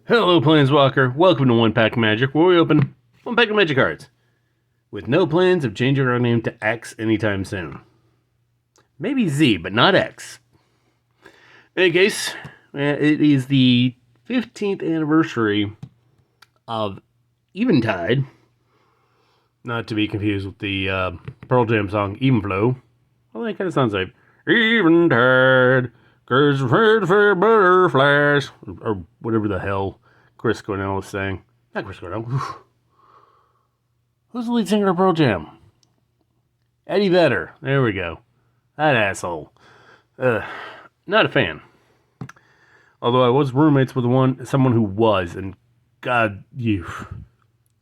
Hello, Planeswalker. Welcome to One Pack of Magic, where we open one pack of Magic cards with no plans of changing our name to X anytime soon. Maybe Z, but not X. In any case, it is the 15th anniversary of Eventide, not to be confused with the Pearl Jam song Even Flow. Well, that kind of sounds like Eventide. Cause for butterflies, or whatever the hell Chris Cornell is saying. Not Chris Cornell. Who's the lead singer of Pearl Jam? Eddie Vedder. There we go. That asshole. Not a fan. Although I was roommates with someone who was, and God, you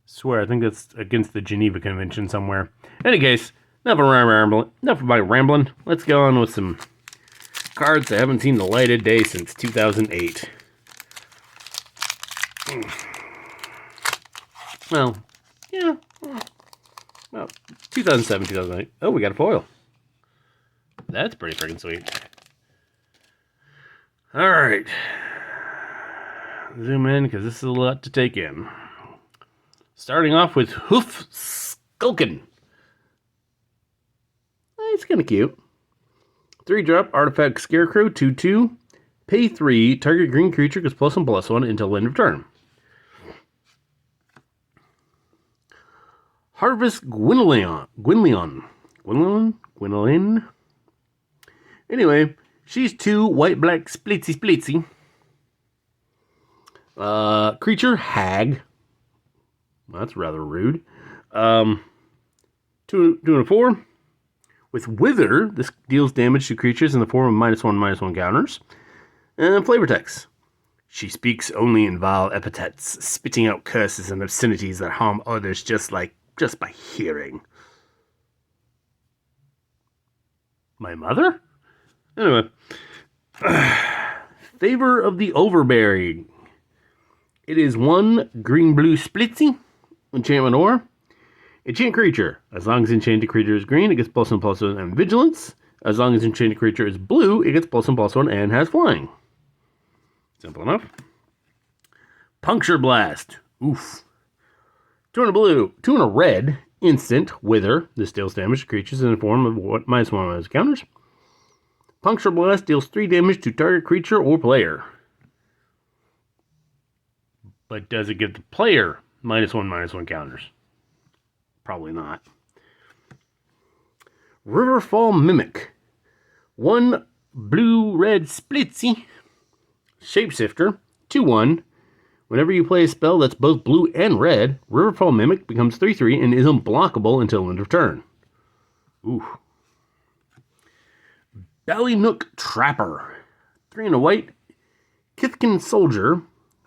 swear, I think that's against the Geneva Convention somewhere. In any case, enough of my rambling. Let's go on with some cards that haven't seen the light of day since 2008. Well, yeah. Well, 2007, 2008. Oh, we got a foil. That's pretty freaking sweet. Alright. Zoom in, because this is a lot to take in. Starting off with Hoof Skulkin. It's kind of cute. 3-drop Artifact Scarecrow, 2/2. Pay 3. Target green creature gets +1/+1 until end of turn. Harvest Gwynleon. Anyway, she's 2 white-black splitsy. Creature Hag. Well, that's rather rude. 2 and a 4. With Wither, this deals damage to creatures in the form of -1/-1 counters. And flavor text. She speaks only in vile epithets, spitting out curses and obscenities that harm others just by hearing. My mother? Anyway. Favor of the Overbearing. It is 1 green-blue splitsy. Enchantment Aura. Enchant creature. As long as enchanted creature is green, it gets +1/+1 and vigilance. As long as enchanted creature is blue, it gets +1/+1 and has flying. Simple enough. Puncture Blast. Oof. 2 and a blue, 2 and a red. Instant. Wither. This deals damage to creatures in the form of -1/- counters. Puncture Blast deals 3 damage to target creature or player. But does it give the player -1/-1 counters? Probably not. Riverfall Mimic. 1 blue-red splitsy. Shapeshifter. 2/1. Whenever you play a spell that's both blue and red, Riverfall Mimic becomes 3/3 and is unblockable until end of turn. Ooh. Ballynook Trapper. 3 and a white. Kithkin Soldier.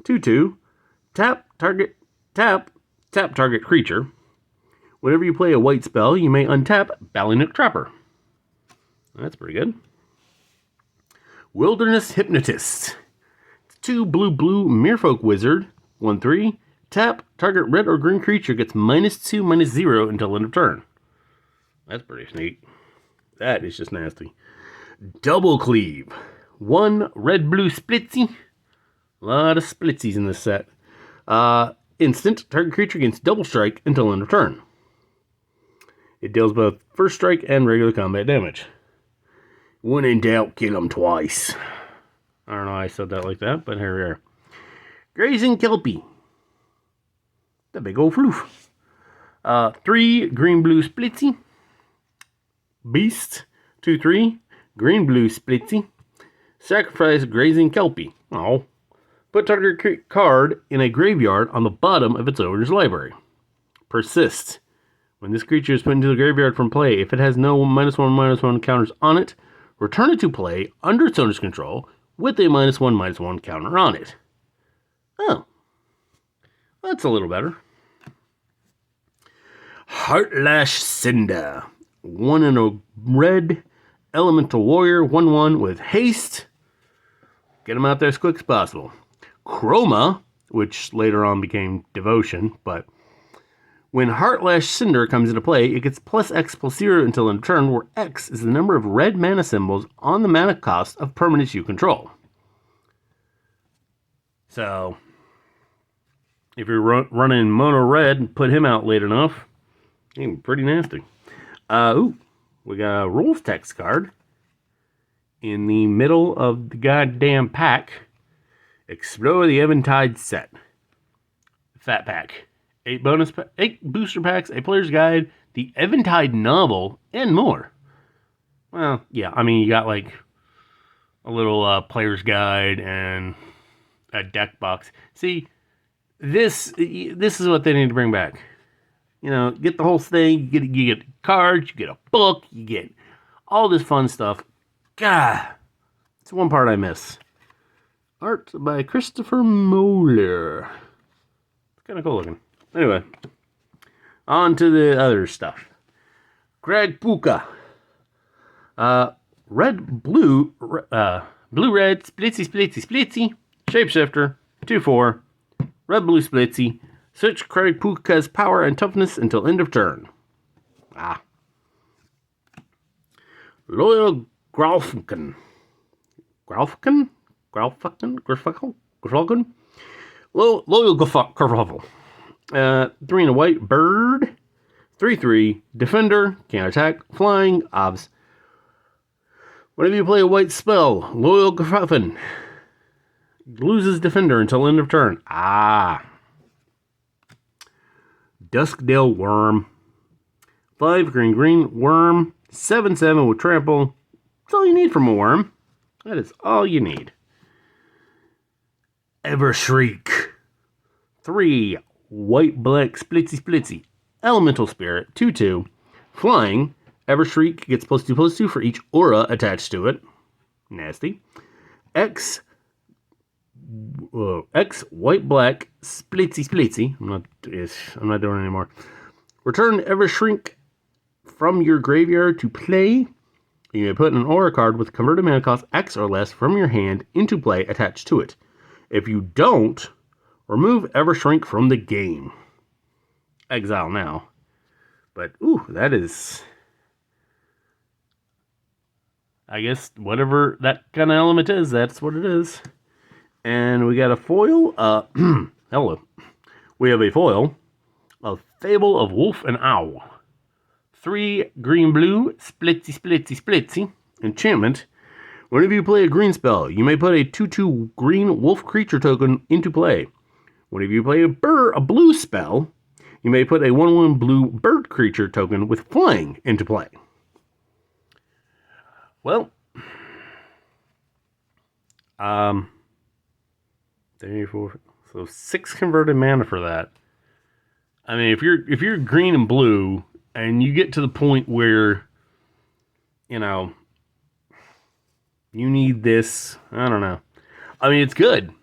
2/2. Tap target creature. Whenever you play a white spell, you may untap Ballynook Trapper. That's pretty good. Wilderness Hypnotist. 2 blue Merfolk Wizard. 1/3. Tap, target red or green creature gets -2/-0 until end of turn. That's pretty sneak. That is just nasty. Double Cleave. 1 red-blue splitsy. A lot of splitsies in this set. Instant, target creature gains double strike until end of turn. It deals both first strike and regular combat damage. When in doubt, kill him twice. I don't know why I said that like that, but here we are. Grazing Kelpie. The big old floof. 3 green-blue splitsy. Beast. 2/3. Green-blue splitsy. Sacrifice Grazing Kelpie. Oh. Put target card in a graveyard on the bottom of its owner's library. Persist. When this creature is put into the graveyard from play, if it has no -1/-1 counters on it, return it to play under its owner's control with a -1/-1 counter on it. Oh. That's a little better. Heartlash Cinder. 1 and a red. Elemental Warrior. 1/1 with haste. Get him out there as quick as possible. Chroma, which later on became Devotion, but when Heartlash Cinder comes into play, it gets +X/+0 until end of turn, where X is the number of red mana symbols on the mana cost of permanents you control. So, If you're running mono red and put him out late enough, he's pretty nasty. We got a rules text card in the middle of the goddamn pack. Explore the Eventide set. Fat pack. 8 booster packs, a player's guide, the Eventide novel, and more. Well, yeah, I mean, you got like a little player's guide and a deck box. See, this is what they need to bring back. You know, get the whole thing. You get cards, you get a book, you get all this fun stuff. God, it's one part I miss. Art by Christopher Moeller. It's kind of cool looking. Anyway, on to the other stuff. Greg Puka. Red, blue, blue-red, splitsy. Shapeshifter, 2/4. Red, blue, splitsy. Switch Craig Puka's power and toughness until end of turn. Loyal Gralfkin. Loyal Kerfuffle. 3 and a white, bird. 3/3, defender, can't attack, flying, obs. Whenever you play a white spell, Loyal Kerfuffin loses defender until end of turn. Duskdale Worm. 5 green worm. 7/7 with trample. That's all you need from a worm. That is all you need. Evershriek. 3 white-black splitsy. Elemental Spirit. 2/2. Flying. Evershriek gets +2/+2 for each aura attached to it. Nasty. X white-black splitsy. I'm not doing it anymore. Return Evershrink from your graveyard to play. You may put an aura card with converted mana cost X or less from your hand into play attached to it. If you don't, remove Evershrink from the game. Exile now. But, that is... I guess whatever that kind of element is, that's what it is. And we got a foil. Hello. We have a foil of Fable of Wolf and Owl. 3 green-blue, splitsy. Enchantment. Whenever you play a green spell, you may put a 2/2 green wolf creature token into play. Whenever you play a blue spell, you may put a 1/1 blue bird creature token with flying into play. Well, 34, so 6 converted mana for that. I mean, if you're green and blue, and you get to the point where, you know, you need this, I don't know. I mean, it's good.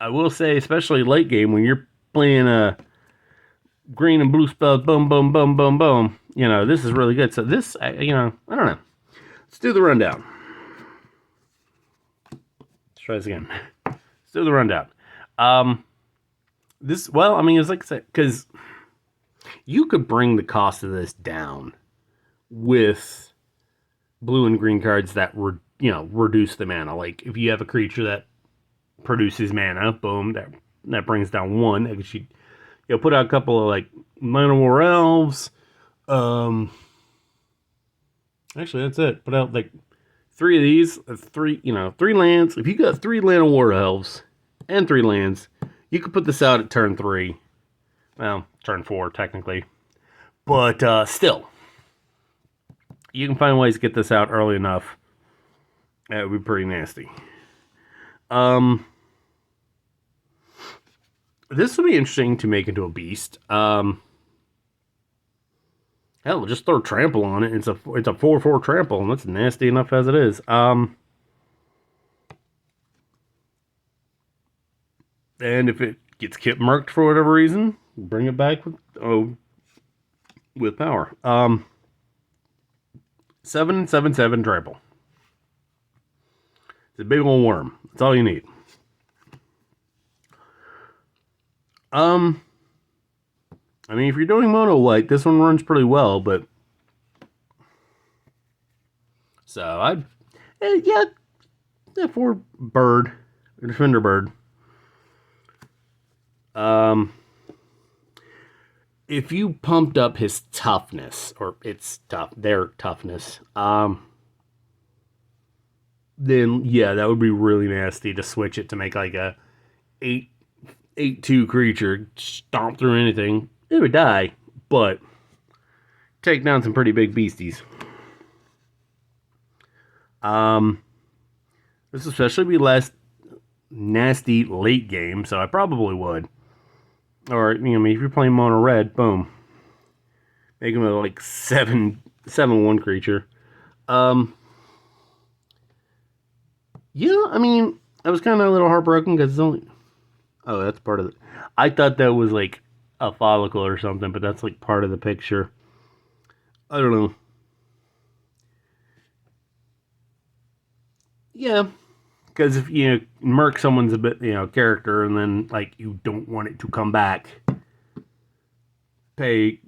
I will say, especially late game, when you're playing a green and blue spell, boom, you know, this is really good. So this, I don't know. Let's do the rundown. Let's try this again. Let's do the rundown. It's like I said, because you could bring the cost of this down with blue and green cards that reduce the mana. Like if you have a creature that produces mana, boom, that brings down 1. I guess you put out a couple of like Mana War Elves. Actually, that's it. Put out like 3 of these, 3 lands. If you got 3 Mana War Elves and 3 lands, you could put this out at turn 3. Well, turn 4 technically, but still, you can find ways to get this out early enough. That would be pretty nasty. This would be interesting to make into a beast. Hell, just throw trample on it. It's a 4/4 trample, and that's nasty enough as it is. And if it gets kit marked for whatever reason, bring it back with power. 7/7/7 trample. It's a big old worm. That's all you need. I mean, if you're doing mono white, this one runs pretty well, but so for bird, defender bird. If you pumped up his toughness, or their toughness, then yeah, that would be really nasty to switch it to make like a 8-2 creature, stomp through anything. It would die, but take down some pretty big beasties. This especially be less nasty late game, so I probably would. Or, you know, if you're playing mono red, boom. Make him a like 7/1 creature. Yeah, I mean, I was kind of a little heartbroken because it's only. Oh, that's part of it. I thought that was like a follicle or something, but that's like part of the picture. I don't know. Yeah, because if you murk someone's a bit, character, and then like you don't want it to come back, pay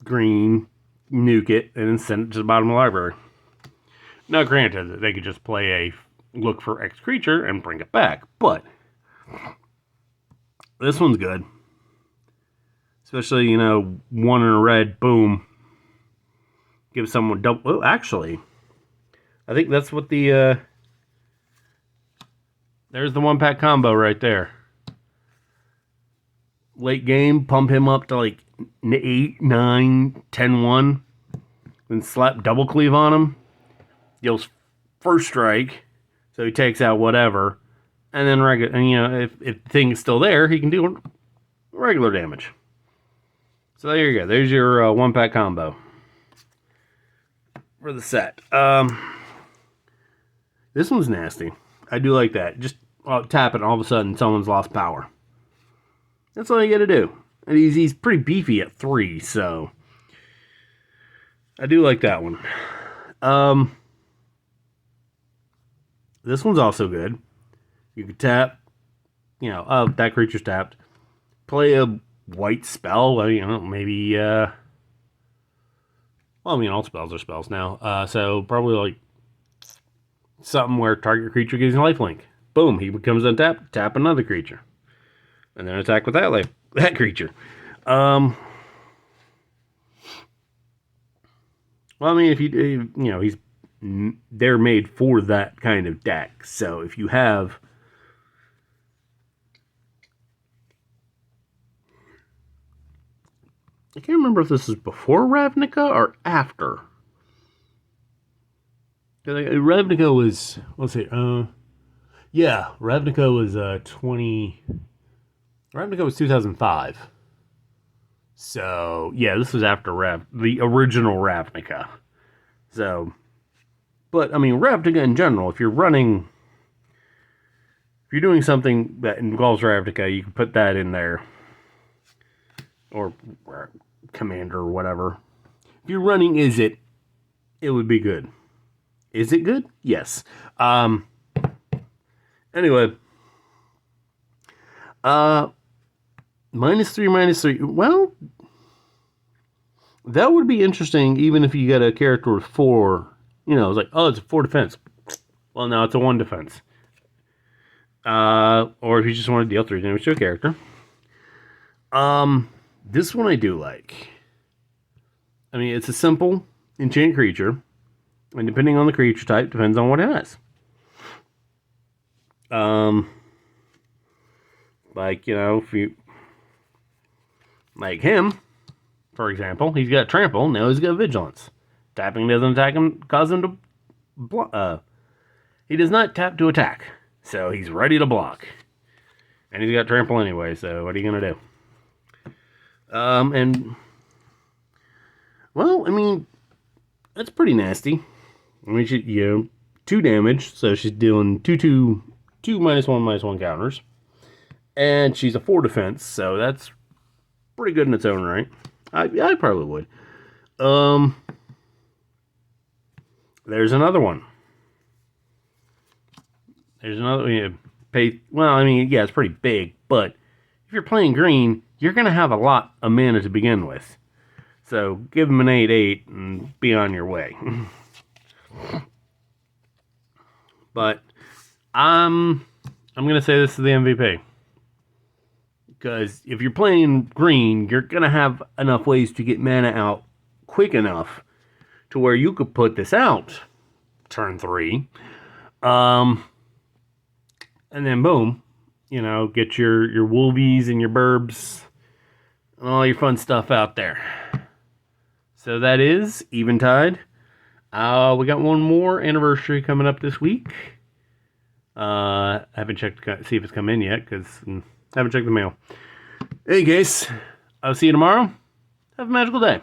green, nuke it, and then send it to the bottom of the library. Now, granted, they could just play a look for X creature and bring it back, but this one's good. Especially, one in a red, boom. Give someone double. Oh, actually, I think that's what the. There's the 1-pack combo right there. Late game, pump him up to like 8, 9, 10/1. Then slap double cleave on him. Deals first strike. So he takes out whatever. And then regular, and if the thing's still there, he can do regular damage. So there you go. There's your 1-pack combo for the set. This one's nasty. I do like that. Just tap it, and all of a sudden, someone's lost power. That's all you got to do. And he's pretty beefy at 3, so I do like that one. This one's also good. You can tap, that creature's tapped. Play a white spell, maybe, all spells are spells now. So probably like something where target creature gives you lifelink. Boom, he becomes untapped, tap another creature. And then attack with that creature. Well, if they're made for that kind of deck. So if you have I can't remember if this is before Ravnica or after. Ravnica was, let's see, yeah, Ravnica was 2005. So, yeah, this was after the original Ravnica. So, but, I mean, Ravnica in general, if you're doing something that involves Ravnica, you can put that in there. Or Commander or whatever. If you're running Izzet, it would be good. Is it good? Yes. Anyway. -3. Well, that would be interesting even if you got a character with 4. It's like, oh, it's a 4 defense. Well, now it's a 1 defense. Or if you just want to deal 3 damage to a character. This one I do like. I mean, it's a simple enchant creature. And depending on the creature type, depends on what it has. If you... Like him, for example, he's got trample, now he's got vigilance. Tapping doesn't attack him, cause him to... he does not tap to attack. So he's ready to block. And he's got trample anyway, so what are you going to do? Well, I mean, that's pretty nasty. I mean, 2 damage, so she's dealing 2 -1/-1 counters. And she's a 4 defense, so that's pretty good in its own right. I probably would. There's another one. There's another, it's pretty big, but if you're playing green, you're going to have a lot of mana to begin with. So give them an 8/8 and be on your way. But I'm going to say this is the MVP. Because if you're playing green, you're going to have enough ways to get mana out quick enough to where you could put this out turn 3. And then boom, get your wolvies and your burbs and all your fun stuff out there. So that is Eventide. We got one more anniversary coming up this week. I haven't checked to see if it's come in yet because I haven't checked the mail. Hey guys, I'll see you tomorrow. Have a magical day.